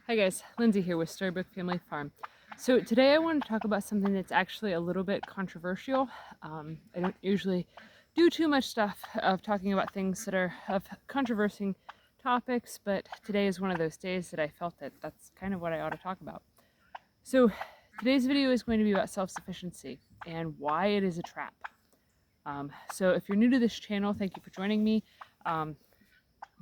Hi guys, Lindsay here with Storybook Family Farm. So today I want to talk about something that's actually a little bit controversial. I don't usually do too much stuff of talking about things that are of controversial topics, but today is one of those days that I felt that that's kind of what I ought to talk about. So today's video is going to be about self-sufficiency and why it is a trap. So if you're new to this channel, thank you for joining me.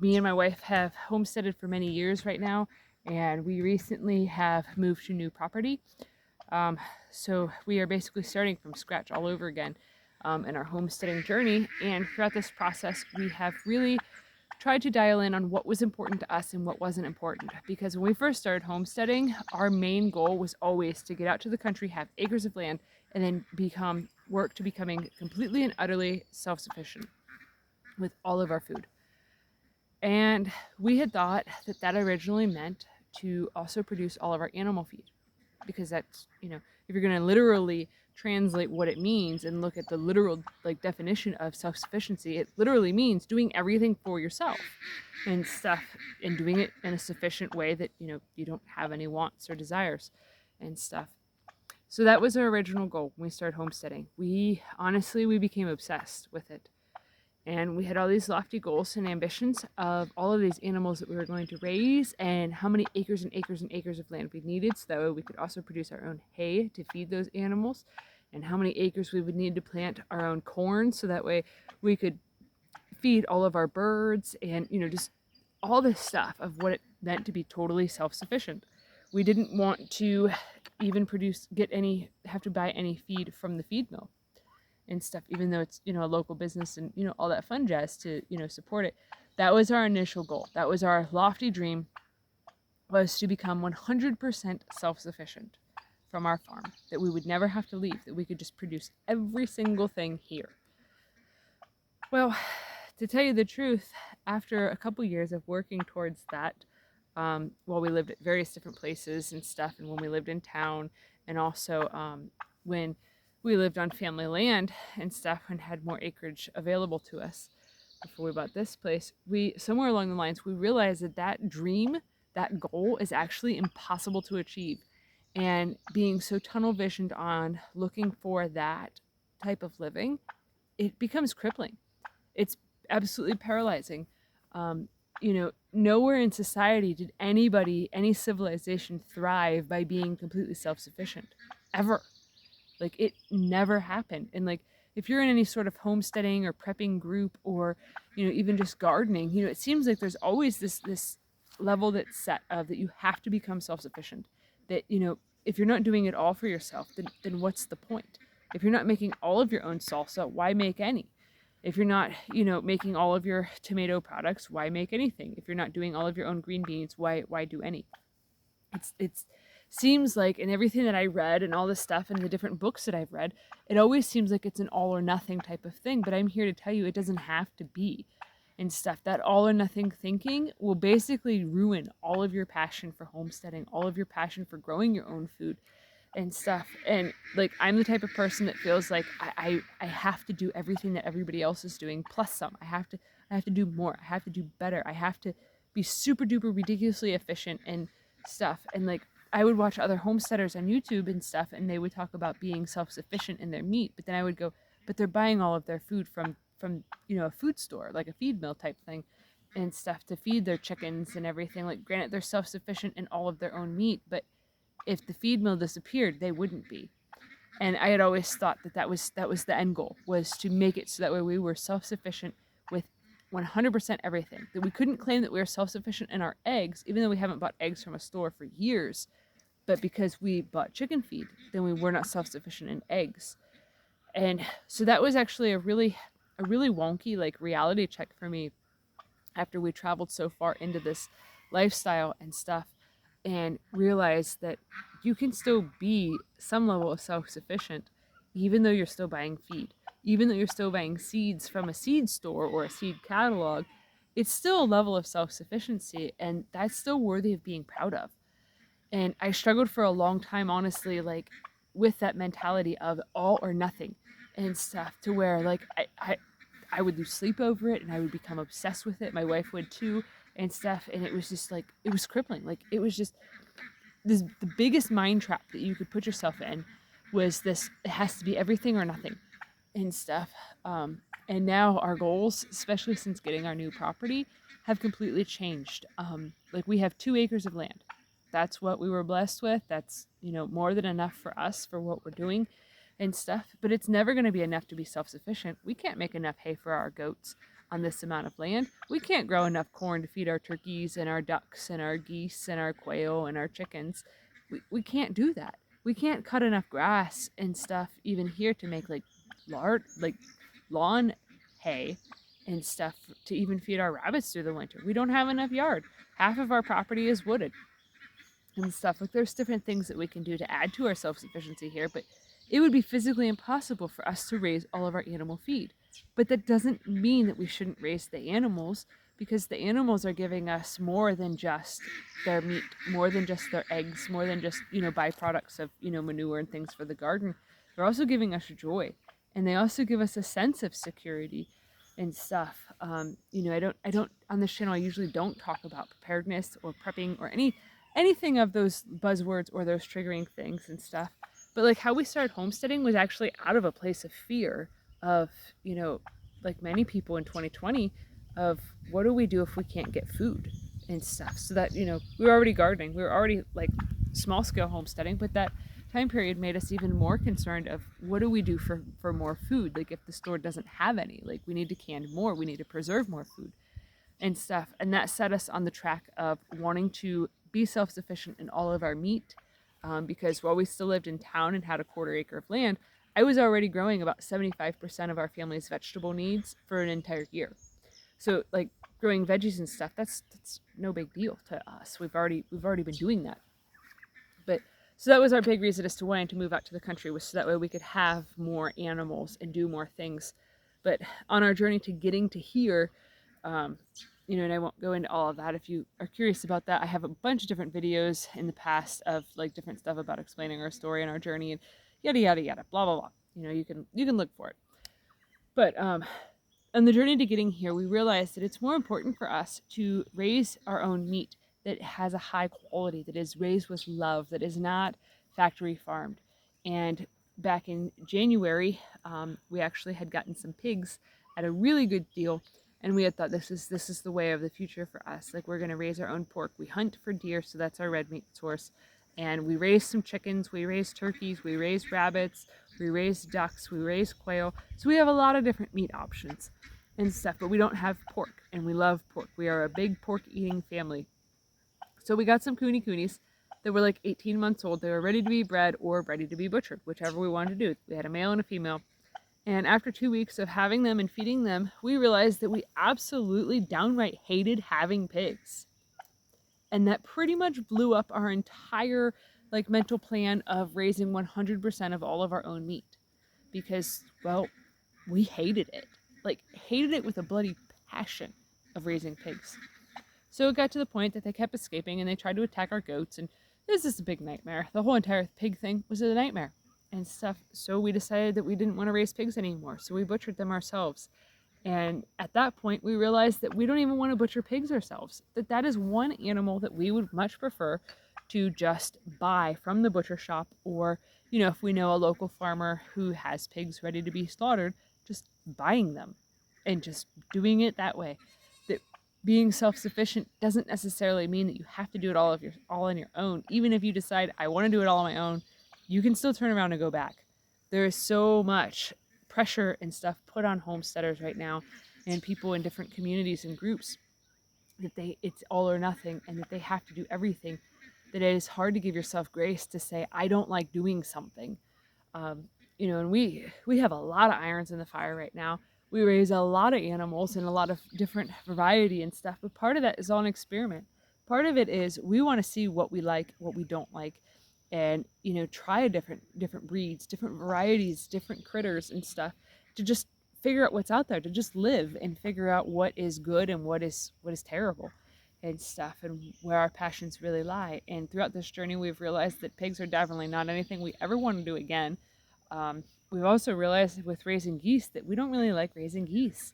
Me and my wife have homesteaded for many years right now, and we recently have moved to new property. So we are basically starting from scratch all over again in our homesteading journey. And throughout this process, we have really tried to dial in on what was important to us and what wasn't important. Because when we first started homesteading, our main goal was always to get out to the country, have acres of land, and then work to becoming completely and utterly self-sufficient with all of our food. And we had thought that that originally meant to also produce all of our animal feed, because that's, if you're going to literally translate what it means and look at the literal definition of self-sufficiency, it literally means doing everything for yourself and stuff, and doing it in a sufficient way that you don't have any wants or desires and stuff. So that was our original goal when we started homesteading. We became obsessed with it. And we had all these lofty goals and ambitions of all of these animals that we were going to raise, and how many acres and acres and acres of land we needed, so that way we could also produce our own hay to feed those animals, and how many acres we would need to plant our own corn, so that way we could feed all of our birds, and just all this stuff of what it meant to be totally self-sufficient. We didn't want to even have to buy any feed from the feed mill and stuff, even though it's, a local business and, all that fun jazz to, support it. That was our initial goal. That was our lofty dream, was to become 100% self-sufficient from our farm, that we would never have to leave, that we could just produce every single thing here. Well, to tell you the truth, after a couple years of working towards that, while we lived at various different places and stuff, and when we lived in town, and also when we lived on family land and stuff and had more acreage available to us before we bought this place, somewhere along the lines, we realized that that dream, that goal, is actually impossible to achieve. And being so tunnel visioned on looking for that type of living, it becomes crippling. It's absolutely paralyzing. Nowhere in society did any civilization thrive by being completely self-sufficient, ever. It never happened. And if you're in any sort of homesteading or prepping group, or even just gardening, it seems like there's always this level that's set of that you have to become self-sufficient. That if you're not doing it all for yourself, then what's the point? If you're not making all of your own salsa, why make any? If you're not, making all of your tomato products, why make anything? If you're not doing all of your own green beans, why do any? It's seems like, in everything that I read and all this stuff and the different books that I've read, it always seems like it's an all or nothing type of thing. But I'm here to tell you it doesn't have to be and stuff. That all or nothing thinking will basically ruin all of your passion for homesteading, all of your passion for growing your own food and stuff. And I'm the type of person that feels like I have to do everything that everybody else is doing plus some. I have to do more. I have to do better. I have to be super duper ridiculously efficient and stuff. And I would watch other homesteaders on YouTube and stuff, and they would talk about being self-sufficient in their meat, but then I would go, but they're buying all of their food from a food store, like a feed mill type thing and stuff, to feed their chickens and everything. Granted, they're self-sufficient in all of their own meat, but if the feed mill disappeared, they wouldn't be. And I had always thought that was the end goal, was to make it so that way we were self-sufficient with 100% everything. That we couldn't claim that we were self-sufficient in our eggs, even though we haven't bought eggs from a store for years. But because we bought chicken feed, then we were not self-sufficient in eggs. And so that was actually a really wonky reality check for me after we traveled so far into this lifestyle and stuff, and realized that you can still be some level of self-sufficient even though you're still buying feed, even though you're still buying seeds from a seed store or a seed catalog. It's still a level of self-sufficiency, and that's still worthy of being proud of. And I struggled for a long time, honestly, with that mentality of all or nothing and stuff, to where I would lose sleep over it, and I would become obsessed with it. My wife would too. and stuff. And it was just like, it was crippling. Like, it was just this, the biggest mind trap that you could put yourself in was this, it has to be everything or nothing and stuff. And now our goals, especially since getting our new property, have completely changed. Like, we have 2 acres of land. That's what we were blessed with. That's, more than enough for us for what we're doing and stuff. But it's never going to be enough to be self-sufficient. We can't make enough hay for our goats on this amount of land. We can't grow enough corn to feed our turkeys and our ducks and our geese and our quail and our chickens. We can't do that. We can't cut enough grass and stuff even here to make like lawn hay and stuff to even feed our rabbits through the winter. We don't have enough yard. Half of our property is wooded and stuff. Like, there's different things that we can do to add to our self-sufficiency here, but it would be physically impossible for us to raise all of our animal feed. But that doesn't mean that we shouldn't raise the animals, because the animals are giving us more than just their meat, more than just their eggs, more than just, byproducts of, manure and things for the garden. They're also giving us joy, and they also give us a sense of security and stuff. I don't on this channel, I usually don't talk about preparedness or prepping or anything of those buzzwords or those triggering things and stuff. But like, how we started homesteading was actually out of a place of fear of, like many people in 2020, of what do we do if we can't get food and stuff. So that, we were already gardening. We were already like small scale homesteading, but that time period made us even more concerned of what do we do for more food? Like, if the store doesn't have any, like, we need to can more, we need to preserve more food and stuff. And that set us on the track of wanting to be self-sufficient in all of our meat, because while we still lived in town and had a 1/4 acre of land, I was already growing about 75% of our family's vegetable needs for an entire year. So like, growing veggies and stuff, that's no big deal to us. We've already been doing that. But so that was our big reason as to wanting to move out to the country, was so that way we could have more animals and do more things. But on our journey to getting to here, and I won't go into all of that. If you are curious about that, I have a bunch of different videos in the past of like different stuff about explaining our story and our journey and yada yada yada, blah blah blah. You can look for it. But on the journey to getting here, we realized that it's more important for us to raise our own meat that has a high quality, that is raised with love, that is not factory farmed. And back in January, we actually had gotten some pigs at a really good deal. And we had thought, this is the way of the future for us. Like, we're going to raise our own pork. We hunt for deer, so that's our red meat source. And we raise some chickens, we raise turkeys, we raise rabbits, we raise ducks, we raise quail. So we have a lot of different meat options and stuff, but we don't have pork, and we love pork. We are a big pork eating family. So we got some coonies that were like 18 months old. They were ready to be bred or ready to be butchered, whichever we wanted to do. We had a male and a female. And after 2 weeks of having them and feeding them, we realized that we absolutely downright hated having pigs. And that pretty much blew up our entire like mental plan of raising 100% of all of our own meat. Because, well, we hated it. Like, hated it with a bloody passion of raising pigs. So it got to the point that they kept escaping and they tried to attack our goats, and it was just a big nightmare. The whole entire pig thing was a nightmare and stuff. So we decided that we didn't want to raise pigs anymore, so we butchered them ourselves. And at that point, we realized that we don't even want to butcher pigs ourselves. That is one animal that we would much prefer to just buy from the butcher shop, or, if we know a local farmer who has pigs ready to be slaughtered, just buying them and just doing it that way. That being self-sufficient doesn't necessarily mean that you have to do it all on your own. Even if you decide, I want to do it all on my own, you can still turn around and go back. There is so much pressure and stuff put on homesteaders right now, and people in different communities and groups, that it's all or nothing, and that they have to do everything, that it is hard to give yourself grace to say, I don't like doing something. And we have a lot of irons in the fire right now. We raise a lot of animals and a lot of different variety and stuff, but part of that is all an experiment. Part of it is we want to see what we like, what we don't like, and try different breeds, different varieties, different critters and stuff, to just figure out what's out there, to just live and figure out what is good and what is terrible and stuff, and where our passions really lie. And throughout this journey, we've realized that pigs are definitely not anything we ever want to do again. We've also realized with raising geese that we don't really like raising geese.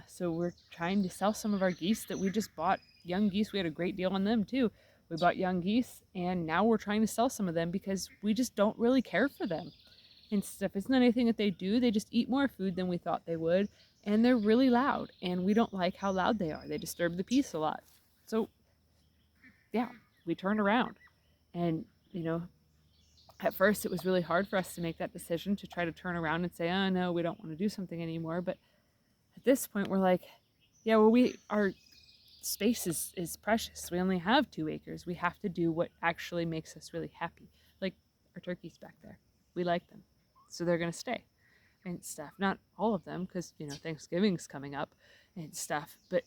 So we're trying to sell some of our geese that we just bought young geese, we had a great deal on them too. We bought young geese, and now we're trying to sell some of them because we just don't really care for them and stuff. It's not anything that they do. They just eat more food than we thought they would, and they're really loud, and we don't like how loud they are. They disturb the peace a lot. So, yeah, we turned around. And, at first it was really hard for us to make that decision to try to turn around and say, oh, no, we don't want to do something anymore. But at this point, we're like, yeah, well, our space is precious. We only have 2 acres. We have to do what actually makes us really happy. Like our turkeys back there. We like them. So they're going to stay and stuff. Not all of them, because, Thanksgiving's coming up and stuff. But,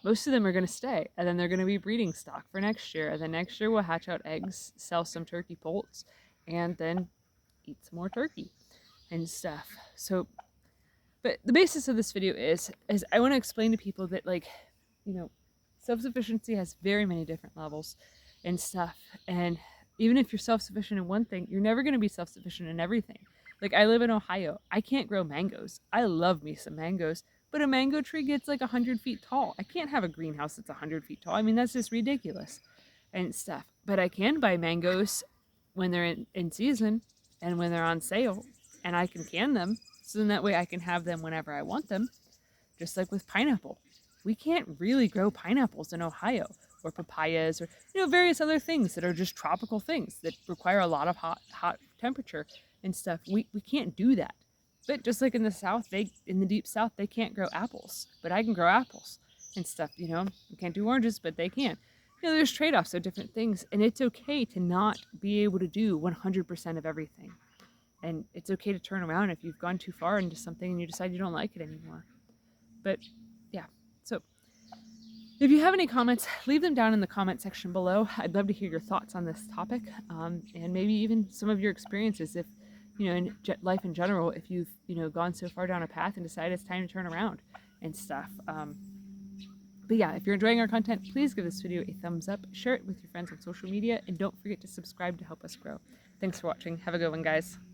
most of them are going to stay. And then they're going to be breeding stock for next year. And then next year we'll hatch out eggs, sell some turkey poults, and then eat some more turkey and stuff. So, but the basis of this video is I want to explain to people that, self-sufficiency has very many different levels and stuff. And even if you're self-sufficient in one thing, you're never going to be self-sufficient in everything. Like, I live in Ohio. I can't grow mangoes. I love me some mangoes, but a mango tree gets like 100 feet tall. I can't have a greenhouse that's 100 feet tall. I mean, that's just ridiculous and stuff. But I can buy mangoes when they're in season and when they're on sale, and I can them. So then that way I can have them whenever I want them, just like with pineapple. We can't really grow pineapples in Ohio, or papayas, or various other things that are just tropical things that require a lot of hot temperature and stuff. We can't do that. But just like in the South, in the deep South, they can't grow apples, but I can grow apples and stuff. We can't do oranges, but they can. There's trade-offs of different things, and it's okay to not be able to do 100% of everything. And it's okay to turn around if you've gone too far into something and you decide you don't like it anymore. But yeah, so if you have any comments, leave them down in the comment section below. I'd love to hear your thoughts on this topic, and maybe even some of your experiences if, in life in general, if you've, gone so far down a path and decided it's time to turn around and stuff. But yeah, if you're enjoying our content, please give this video a thumbs up, share it with your friends on social media, and don't forget to subscribe to help us grow. Thanks for watching. Have a good one, guys.